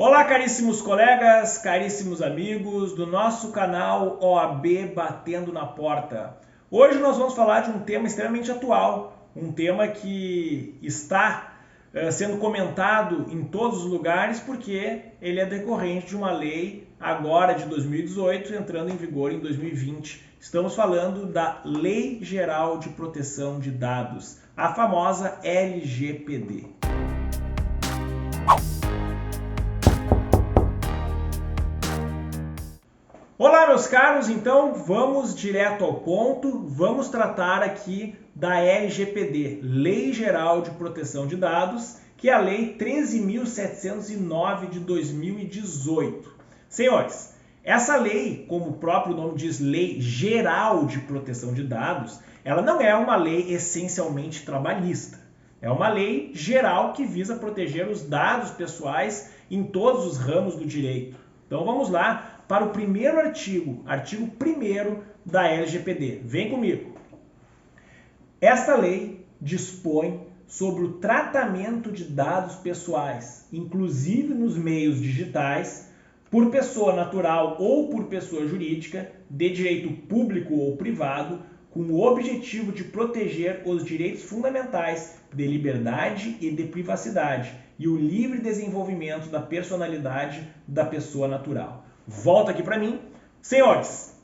Olá, caríssimos colegas, caríssimos amigos do nosso canal OAB Batendo na Porta. Hoje nós vamos falar de um tema extremamente atual, um tema que está sendo comentado em todos os lugares porque ele é decorrente de uma lei agora de 2018 entrando em vigor em 2020. Estamos falando da Lei Geral de Proteção de Dados, a famosa LGPD. Olá, meus caros, então vamos direto ao ponto, vamos tratar aqui da LGPD, Lei Geral de Proteção de Dados, que é a Lei 13.709 de 2018. Senhores, essa lei, como o próprio nome diz, Lei Geral de Proteção de Dados, ela não é uma lei essencialmente trabalhista. É uma lei geral que visa proteger os dados pessoais em todos os ramos do direito. Então vamos lá para o primeiro artigo 1º da LGPD. Vem comigo. Esta lei dispõe sobre o tratamento de dados pessoais, inclusive nos meios digitais, por pessoa natural ou por pessoa jurídica, de direito público ou privado, com o objetivo de proteger os direitos fundamentais de liberdade e de privacidade e o livre desenvolvimento da personalidade da pessoa natural. Volta aqui para mim. Senhores,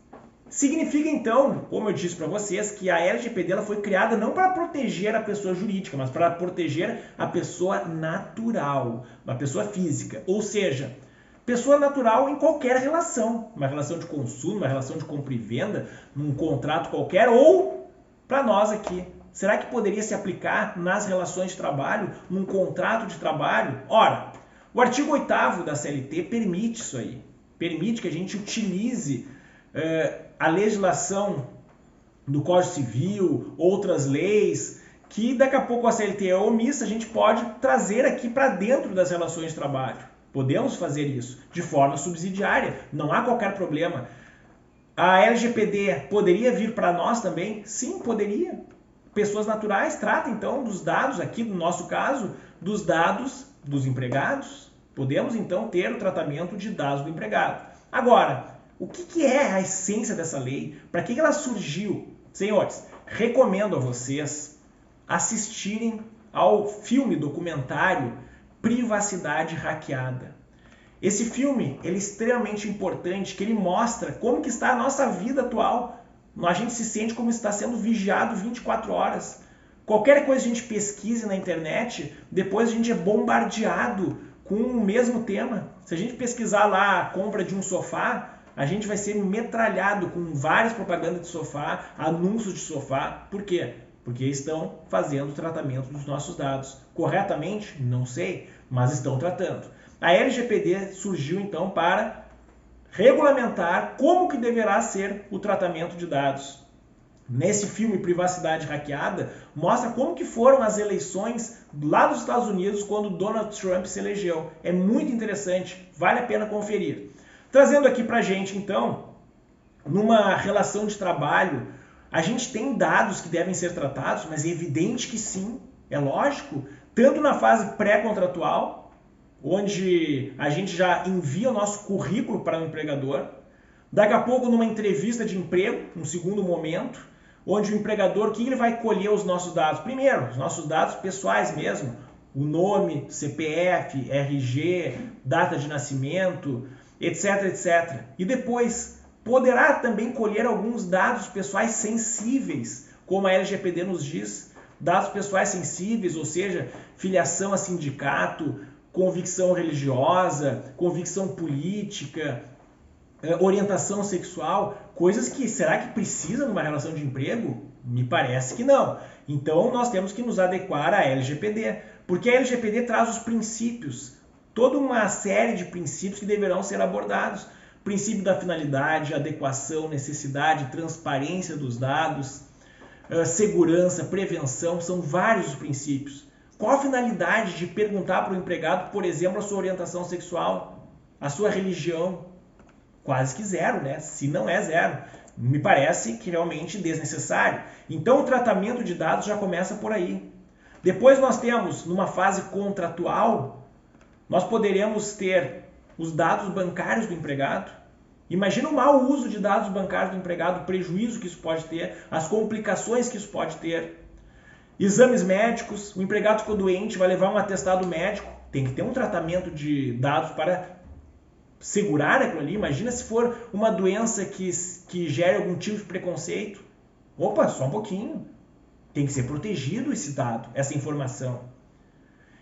significa então, como eu disse para vocês, que a LGPD ela foi criada não para proteger a pessoa jurídica, mas para proteger a pessoa natural, a pessoa física. Ou seja, pessoa natural em qualquer relação, uma relação de consumo, uma relação de compra e venda, num contrato qualquer, ou para nós aqui. Será que poderia se aplicar nas relações de trabalho, num contrato de trabalho? Ora, o artigo 8º da CLT permite isso aí. Permite que a gente utilize a legislação do Código Civil, outras leis, que daqui a pouco a CLT é omissa, a gente pode trazer aqui para dentro das relações de trabalho. Podemos fazer isso de forma subsidiária, não há qualquer problema. A LGPD poderia vir para nós também? Sim, poderia. Pessoas naturais tratam então dos dados, aqui no nosso caso, dos dados dos empregados. Podemos então ter o tratamento de dados do empregado. Agora, o que é a essência dessa lei? Para que ela surgiu? Senhores, recomendo a vocês assistirem ao filme documentário Privacidade Hackeada. Esse filme ele é extremamente importante, que ele mostra como que está a nossa vida atual. A gente se sente como está sendo vigiado 24 horas. Qualquer coisa que a gente pesquise na internet, depois a gente é bombardeado com o mesmo tema. Se a gente pesquisar lá a compra de um sofá, a gente vai ser metralhado com várias propagandas de sofá, anúncios de sofá. Por quê? Porque estão fazendo o tratamento dos nossos dados. Corretamente? Não sei, mas estão tratando. A LGPD surgiu então para regulamentar como que deverá ser o tratamento de dados. Nesse filme Privacidade Hackeada, mostra como que foram as eleições lá dos Estados Unidos quando Donald Trump se elegeu. É muito interessante, vale a pena conferir. Trazendo aqui pra gente, então, numa relação de trabalho, a gente tem dados que devem ser tratados, mas é evidente que sim, é lógico, tanto na fase pré-contratual, onde a gente já envia o nosso currículo para o empregador, daqui a pouco numa entrevista de emprego, um segundo momento, onde o empregador, o que ele vai colher os nossos dados? Primeiro, os nossos dados pessoais mesmo, o nome, CPF, RG, data de nascimento, etc, etc. E depois, poderá também colher alguns dados pessoais sensíveis, como a LGPD nos diz, dados pessoais sensíveis, ou seja, filiação a sindicato, convicção religiosa, convicção política, orientação sexual, coisas que, será que precisa numa relação de emprego? Me parece que não. Então nós temos que nos adequar à LGPD, porque a LGPD traz os princípios, toda uma série de princípios que deverão ser abordados. Princípio da finalidade, adequação, necessidade, transparência dos dados, segurança, prevenção, são vários os princípios. Qual a finalidade de perguntar para o empregado, por exemplo, a sua orientação sexual, a sua religião? Quase que zero, né? Se não é zero. Me parece que realmente desnecessário. Então o tratamento de dados já começa por aí. Depois nós temos, numa fase contratual, nós poderemos ter os dados bancários do empregado. Imagina o mau uso de dados bancários do empregado, o prejuízo que isso pode ter, as complicações que isso pode ter. Exames médicos, o empregado ficou doente, vai levar um atestado médico, tem que ter um tratamento de dados para segurar aquilo ali. Imagina se for uma doença que gere algum tipo de preconceito. Opa, só um pouquinho. Tem que ser protegido esse dado, essa informação.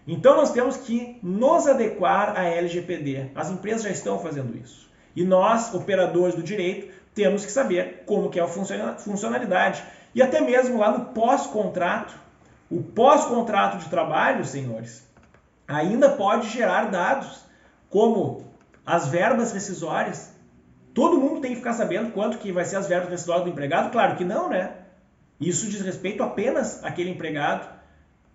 Então nós temos que nos adequar à LGPD. As empresas já estão fazendo isso. E nós, operadores do direito, temos que saber como que é a funcionalidade. E até mesmo lá no pós-contrato. O pós-contrato de trabalho, senhores, ainda pode gerar dados, como as verbas rescisórias. Todo mundo tem que ficar sabendo quanto que vai ser as verbas rescisórias do empregado? Claro que não, né? Isso diz respeito apenas àquele empregado.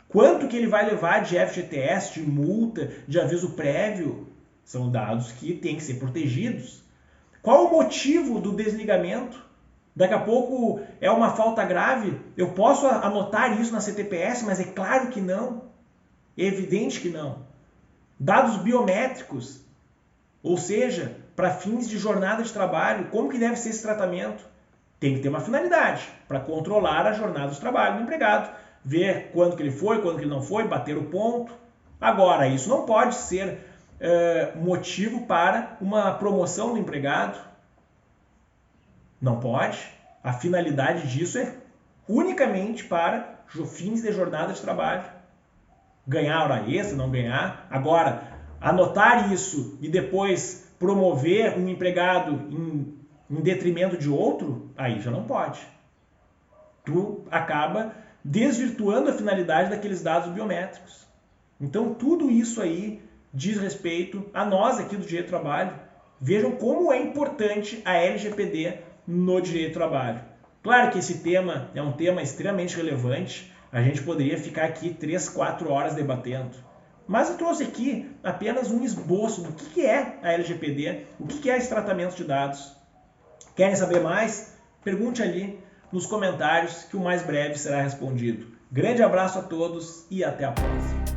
Quanto que ele vai levar de FGTS, de multa, de aviso prévio? São dados que têm que ser protegidos. Qual o motivo do desligamento? Daqui a pouco é uma falta grave? Eu posso anotar isso na CTPS, mas é claro que não. É evidente que não. Dados biométricos, ou seja, para fins de jornada de trabalho, como que deve ser esse tratamento? Tem que ter uma finalidade para controlar a jornada de trabalho do empregado, ver quando que ele foi, quando que ele não foi, bater o ponto. Agora, isso não pode ser motivo para uma promoção do empregado. Não pode. A finalidade disso é unicamente para fins de jornada de trabalho. Ganhar hora extra, não ganhar. Agora, anotar isso e depois promover um empregado em detrimento de outro, aí já não pode. Tu acaba desvirtuando a finalidade daqueles dados biométricos. Então, tudo isso aí diz respeito a nós aqui do Direito do Trabalho. Vejam como é importante a LGPD no Direito do Trabalho. Claro que esse tema é um tema extremamente relevante, a gente poderia ficar aqui 3, 4 horas debatendo. Mas eu trouxe aqui apenas um esboço do que é a LGPD, o que é esse tratamento de dados. Querem saber mais? Pergunte ali nos comentários que o mais breve será respondido. Grande abraço a todos e até a próxima.